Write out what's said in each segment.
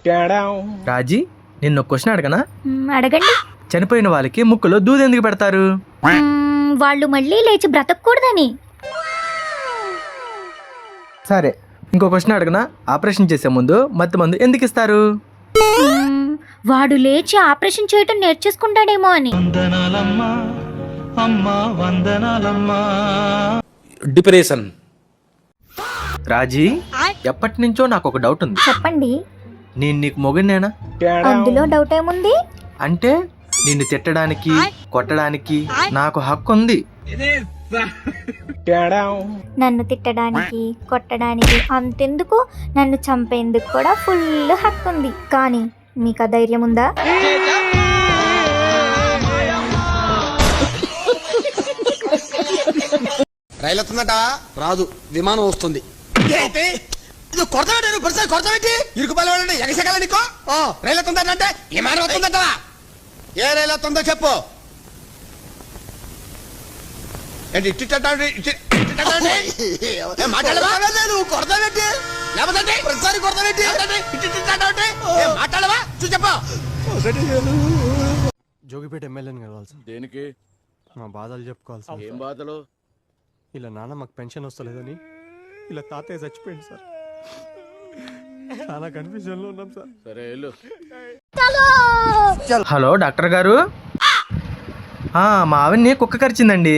రాజీ నిన్న క్వశ్చన్ అడగనా? అడగండి. చనిపోయిన వాళ్ళకి ముక్కులో దూది ఎందుకు పెడతారు? వాళ్ళు మళ్ళీ లేచి బ్రతకూడదని. సరే ఇంకో క్వశ్చన్ అడగనా? ఆపరేషన్ చేసే ముందు మత్తు మందు ఎందుకు ఇస్తారు? వాడు లేచి ఆపరేషన్ చేయటం నేర్చేసుకుంటాడేమో అని. డిప్రెషన్. రాజీ ఎప్పటి నుంచో నాకు ఒక డౌట్ ఉంది. చెప్పండి. నేను నీకు మొగుడినేనా? అందులో డౌట్ ఏముంది? అంటే నిన్ను తిట్టడానికి కొట్టడానికి నాకు హక్కు ఉంది. నన్ను తిట్టడానికి కొట్టడానికి అంతెందుకు, నన్ను చంపేందుకు కూడా ఫుల్ హక్కు ఉంది. కానీ మీకు ఆ ధైర్యం ఉందా? రైలు వస్తుందట రాదు, విమానం వస్తుంది. ఇరుకుబడి ఎగసగల నీకో రైలు వస్తుందట, విమానం వస్తుందట. ఏ రైలు వస్తుందో చెప్పు. జోగిపేట ఎమ్మెల్యేని కలవాలి సార్. దేనికి? మా బాధలు చెప్పుకోవాలి సార్. ఏం బాధలు? ఇలా నాన్న మాకు పెన్షన్ వస్తలేదని ఇలా తాతయ్య చచ్చిపోయింది సార్. చాలా కన్ఫ్యూజన్ లో ఉన్నాం సార్. సరే వెళ్ళు. హలో డాక్టర్ గారు, మా ఆవిడ్ని కుక్క కరిచిందండి.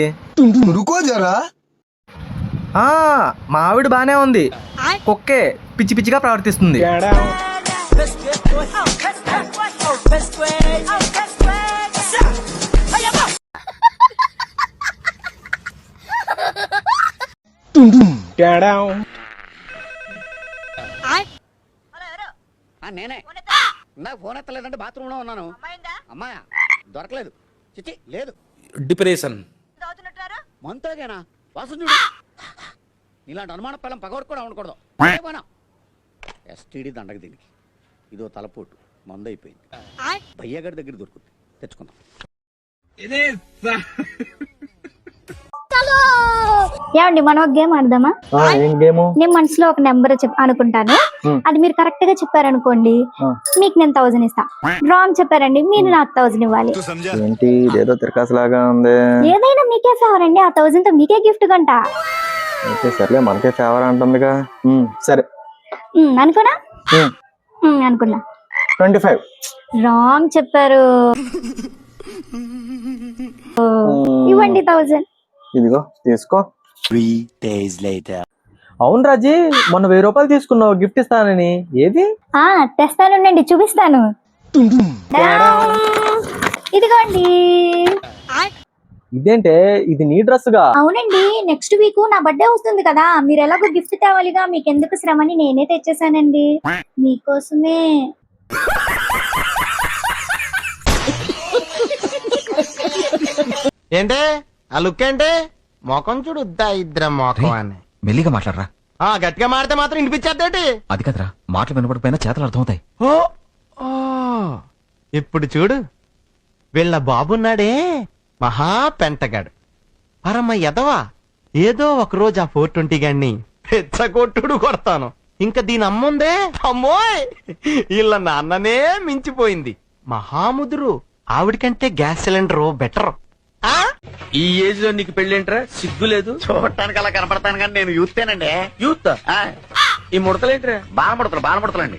మా ఆవిడ బానే ఉంది, కుక్కే పిచ్చి పిచ్చిగా ప్రవర్తిస్తుంది. నేనే నాకు ఫోన్ ఎత్తలేదంటే బాత్రూమ్ లో ఉన్నాను. అమ్మాయా దొరకలేదు. చిచ్చి లేదు. డిప్రెషన్. మంతేనా వాసన చూడు. ఇలాంటి అనుమాన పిల్లం పగవడు కూడా ఉండకూడదు. ఎస్టీడీ దండగ దీనికి. ఇదో తలపోటు మందు అయిపోయింది. భయ్యగారి దగ్గర దొరుకుతుంది, తెచ్చుకుందాం. ఏమండి మనం ఒక గేమ్ ఆడదామా? నేను మనసులో ఒక నెంబర్ అనుకుంటాను, అది మీరు కరెక్ట్ గా చెప్పారనుకోండి మీకు నేను 1000 ఇస్తా. రాంగ్ చెప్పారండి మీరు నాకు 1000 ఇవ్వాలి. ఏంటి ఏదో తిరకాసులాగా ఉంది. ఏదైనా మీకే ఫేవర్ అండి, ఆ 1000 తో మీకే గిఫ్ట్ కంట. సర్లే మనకే ఫేవర్ అంటుందిగా. సరే అనుకున్నా అనుకున్నా. 25. రాంగ్ చెప్పారు. ఇవ్వండి 1000. ఇదిగో తీసుకో. 3 days later. అవును రాజీ, మొన్న 1000 రూపాయలు తీసుకున్నావు గిఫ్ట్ ఇస్తానని, ఏది? తెస్తానుండండి, చూపిస్తాను. ఇదిగోండి. ఇదేంటే ఇది నీ డ్రెస్ గా? అవునండి, నెక్స్ట్ వీక్ నా బర్త్డే వస్తుంది కదా, మీరు ఎలాగో గిఫ్ట్ తేవాలిగా, మీకు ఎందుకు శ్రమని నేనే తెచ్చేసానండి మీకోసమే. ఏంటే ఆ లుక్ ఏంటి? మొఖం చూడుద్దా ఇద్దరు మొఖం అని. మెల్లిగా మాట్లాడరా. గట్టిగా మాడితే మాత్రం వినిపించేద్దేటి? అది కదరా, మాటలు వినపడిపోయినా చేతలు అర్థమవుతాయి. ఇప్పుడు చూడు, వీళ్ళ బాబున్నాడే మహా పెంటగాడు, పరమ ఎదవా. ఏదో ఒకరోజు ఆ 420 గాన్ని పెచ్చగొట్టుడు కొడతాను. ఇంకా దీని అమ్ముందే, అమ్మోయ్ వీళ్ళ నాన్ననే మించిపోయింది. మహాముదురు. ఆవిడకంటే గ్యాస్ సిలిండర్ బెటర్. ఈ ఏజ్ లో నీకు పెళ్ళేంట్రా? సిగ్గు లేదు? చూడటానికి అలా కనపడతాను కానీ నేను యూతేనండి. యూత్? ఈ ముడతలేంట్రా? బాణపడతలు బాణపడతలండి.